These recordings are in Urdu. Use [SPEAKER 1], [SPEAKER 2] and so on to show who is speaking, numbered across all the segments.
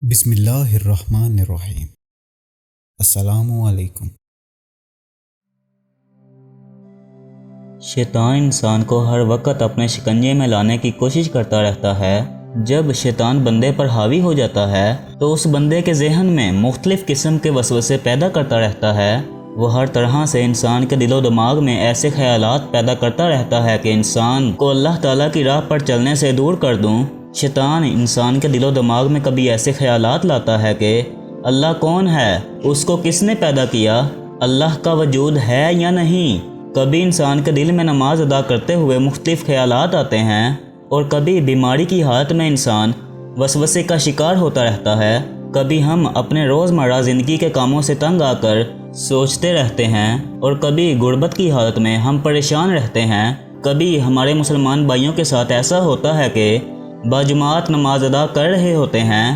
[SPEAKER 1] بسم اللہ الرحمن الرحیم۔ السلام علیکم۔
[SPEAKER 2] شیطان انسان کو ہر وقت اپنے شکنجے میں لانے کی کوشش کرتا رہتا ہے۔ جب شیطان بندے پر حاوی ہو جاتا ہے تو اس بندے کے ذہن میں مختلف قسم کے وسوسے پیدا کرتا رہتا ہے۔ وہ ہر طرح سے انسان کے دل و دماغ میں ایسے خیالات پیدا کرتا رہتا ہے کہ انسان کو اللہ تعالیٰ کی راہ پر چلنے سے دور کر دوں۔ شیطان انسان کے دل و دماغ میں کبھی ایسے خیالات لاتا ہے کہ اللہ کون ہے، اس کو کس نے پیدا کیا، اللہ کا وجود ہے یا نہیں۔ کبھی انسان کے دل میں نماز ادا کرتے ہوئے مختلف خیالات آتے ہیں، اور کبھی بیماری کی حالت میں انسان وسوسے کا شکار ہوتا رہتا ہے۔ کبھی ہم اپنے روزمرہ زندگی کے کاموں سے تنگ آ کر سوچتے رہتے ہیں، اور کبھی غربت کی حالت میں ہم پریشان رہتے ہیں۔ کبھی ہمارے مسلمان بھائیوں کے ساتھ ایسا ہوتا ہے کہ باجماعت نماز ادا کر رہے ہوتے ہیں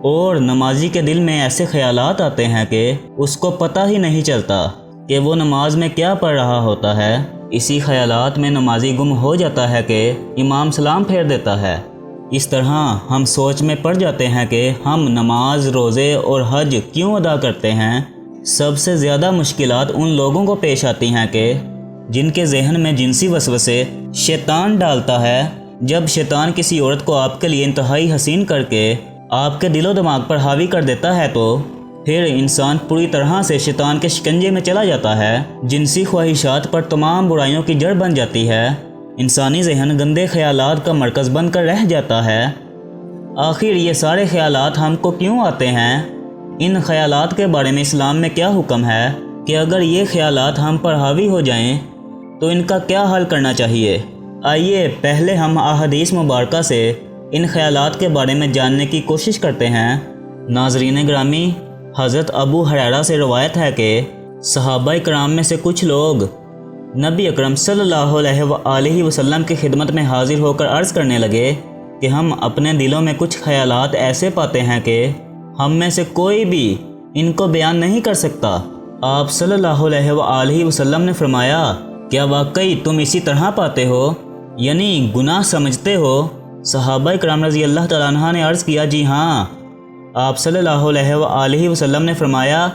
[SPEAKER 2] اور نمازی کے دل میں ایسے خیالات آتے ہیں کہ اس کو پتہ ہی نہیں چلتا کہ وہ نماز میں کیا پڑھ رہا ہوتا ہے۔ اسی خیالات میں نمازی گم ہو جاتا ہے کہ امام سلام پھیر دیتا ہے۔ اس طرح ہم سوچ میں پڑ جاتے ہیں کہ ہم نماز، روزے اور حج کیوں ادا کرتے ہیں۔ سب سے زیادہ مشکلات ان لوگوں کو پیش آتی ہیں کہ جن کے ذہن میں جنسی وسوسے شیطان ڈالتا ہے۔ جب شیطان کسی عورت کو آپ کے لیے انتہائی حسین کر کے آپ کے دل و دماغ پر حاوی کر دیتا ہے تو پھر انسان پوری طرح سے شیطان کے شکنجے میں چلا جاتا ہے۔ جنسی خواہشات پر تمام برائیوں کی جڑ بن جاتی ہے۔ انسانی ذہن گندے خیالات کا مرکز بن کر رہ جاتا ہے۔ آخر یہ سارے خیالات ہم کو کیوں آتے ہیں؟ ان خیالات کے بارے میں اسلام میں کیا حکم ہے کہ اگر یہ خیالات ہم پر حاوی ہو جائیں تو ان کا کیا حل کرنا چاہیے؟ آئیے پہلے ہم احادیث مبارکہ سے ان خیالات کے بارے میں جاننے کی کوشش کرتے ہیں۔ ناظرین گرامی، حضرت ابو ہریرہ سے روایت ہے کہ صحابہ کرام میں سے کچھ لوگ نبی اکرم صلی اللہ علیہ وآلہ وسلم کی خدمت میں حاضر ہو کر عرض کرنے لگے کہ ہم اپنے دلوں میں کچھ خیالات ایسے پاتے ہیں کہ ہم میں سے کوئی بھی ان کو بیان نہیں کر سکتا۔ آپ صلی اللہ علیہ وآلہ وسلم نے فرمایا، کیا واقعی تم اسی طرح پاتے ہو، یعنی گناہ سمجھتے ہو؟ صحابہ کرام رضی اللہ تعالیٰ عنہ نے عرض کیا، جی ہاں۔ آپ صلی اللہ علیہ وآلہ وسلم نے فرمایا،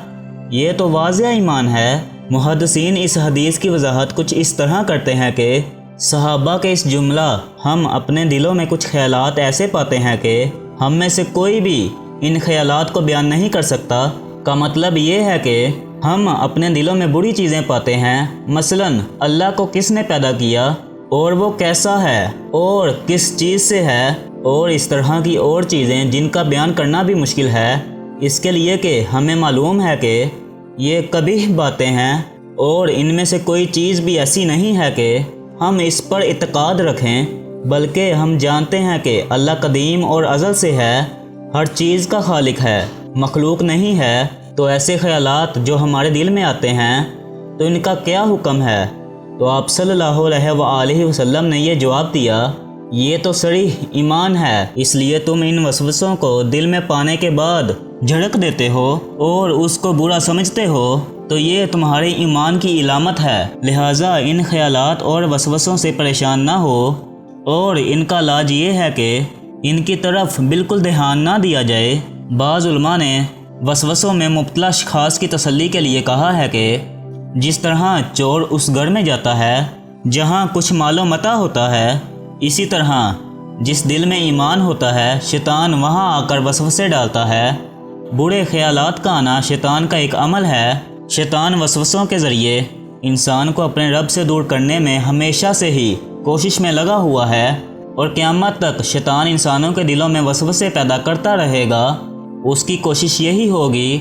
[SPEAKER 2] یہ تو واضح ایمان ہے۔ محدثین اس حدیث کی وضاحت کچھ اس طرح کرتے ہیں کہ صحابہ کے اس جملہ ہم اپنے دلوں میں کچھ خیالات ایسے پاتے ہیں کہ ہم میں سے کوئی بھی ان خیالات کو بیان نہیں کر سکتا کا مطلب یہ ہے کہ ہم اپنے دلوں میں بری چیزیں پاتے ہیں، مثلاً اللہ کو کس نے پیدا کیا اور وہ کیسا ہے اور کس چیز سے ہے، اور اس طرح کی اور چیزیں جن کا بیان کرنا بھی مشکل ہے، اس کے لیے کہ ہمیں معلوم ہے کہ یہ قبیح باتیں ہیں اور ان میں سے کوئی چیز بھی ایسی نہیں ہے کہ ہم اس پر اعتقاد رکھیں، بلکہ ہم جانتے ہیں کہ اللہ قدیم اور ازل سے ہے، ہر چیز کا خالق ہے، مخلوق نہیں ہے۔ تو ایسے خیالات جو ہمارے دل میں آتے ہیں تو ان کا کیا حکم ہے؟ تو آپ صلی اللہ علیہ وآلہ وسلم نے یہ جواب دیا، یہ تو صریح ایمان ہے، اس لیے تم ان وسوسوں کو دل میں پانے کے بعد جھڑک دیتے ہو اور اس کو برا سمجھتے ہو تو یہ تمہارے ایمان کی علامت ہے۔ لہٰذا ان خیالات اور وسوسوں سے پریشان نہ ہو، اور ان کا علاج یہ ہے کہ ان کی طرف بالکل دھیان نہ دیا جائے۔ بعض علماء نے وسوسوں میں مبتلا اشخاص کی تسلی کے لیے کہا ہے کہ جس طرح چور اس گھر میں جاتا ہے جہاں کچھ مال و متاع ہوتا ہے، اسی طرح جس دل میں ایمان ہوتا ہے شیطان وہاں آ کر وسوسے ڈالتا ہے۔ برے خیالات کا آنا شیطان کا ایک عمل ہے۔ شیطان وسوسوں کے ذریعے انسان کو اپنے رب سے دور کرنے میں ہمیشہ سے ہی کوشش میں لگا ہوا ہے، اور قیامت تک شیطان انسانوں کے دلوں میں وسوسے پیدا کرتا رہے گا۔ اس کی کوشش یہی ہوگی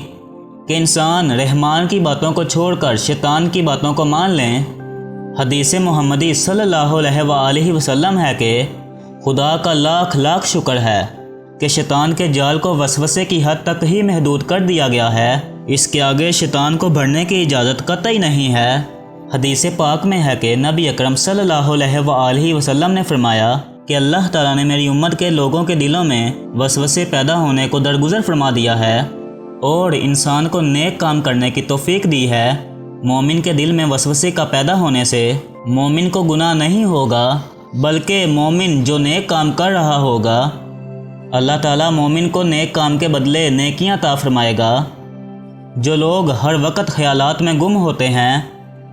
[SPEAKER 2] کہ انسان رحمان کی باتوں کو چھوڑ کر شیطان کی باتوں کو مان لیں۔ حدیث محمدی صلی اللہ علیہ وآلہ وسلم ہے کہ خدا کا لاکھ لاکھ شکر ہے کہ شیطان کے جال کو وسوسے کی حد تک ہی محدود کر دیا گیا ہے، اس کے آگے شیطان کو بڑھنے کی اجازت قطعی نہیں ہے۔ حدیث پاک میں ہے کہ نبی اکرم صلی اللہ علیہ وآلہ وسلم نے فرمایا کہ اللہ تعالیٰ نے میری امت کے لوگوں کے دلوں میں وسوسے پیدا ہونے کو درگزر فرما دیا ہے اور انسان کو نیک کام کرنے کی توفیق دی ہے۔ مومن کے دل میں وسوسے کا پیدا ہونے سے مومن کو گناہ نہیں ہوگا، بلکہ مومن جو نیک کام کر رہا ہوگا اللہ تعالیٰ مومن کو نیک کام کے بدلے نیکیاں عطا فرمائے گا۔ جو لوگ ہر وقت خیالات میں گم ہوتے ہیں،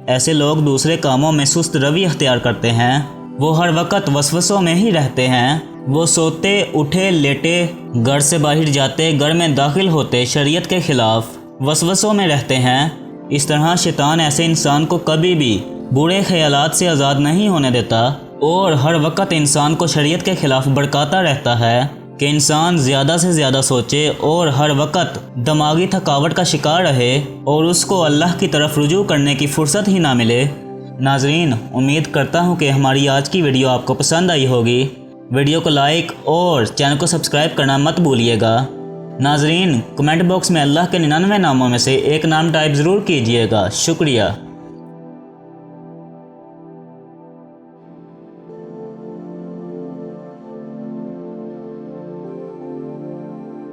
[SPEAKER 2] ایسے لوگ دوسرے کاموں میں سست روی اختیار کرتے ہیں۔ وہ ہر وقت وسوسوں میں ہی رہتے ہیں۔ وہ سوتے اٹھے لیٹے، گھر سے باہر جاتے، گھر میں داخل ہوتے، شریعت کے خلاف وسوسوں میں رہتے ہیں۔ اس طرح شیطان ایسے انسان کو کبھی بھی برے خیالات سے آزاد نہیں ہونے دیتا اور ہر وقت انسان کو شریعت کے خلاف بھڑکاتا رہتا ہے کہ انسان زیادہ سے زیادہ سوچے اور ہر وقت دماغی تھکاوٹ کا شکار رہے اور اس کو اللہ کی طرف رجوع کرنے کی فرصت ہی نہ ملے۔ ناظرین، امید کرتا ہوں کہ ہماری آج کی ویڈیو آپ کو پسند آئی ہوگی۔ ویڈیو کو لائک اور چینل کو سبسکرائب کرنا مت بھولیے گا۔ ناظرین، کمنٹ باکس میں اللہ کے 99 ناموں میں سے ایک نام ٹائپ ضرور کیجیے گا۔ شکریہ۔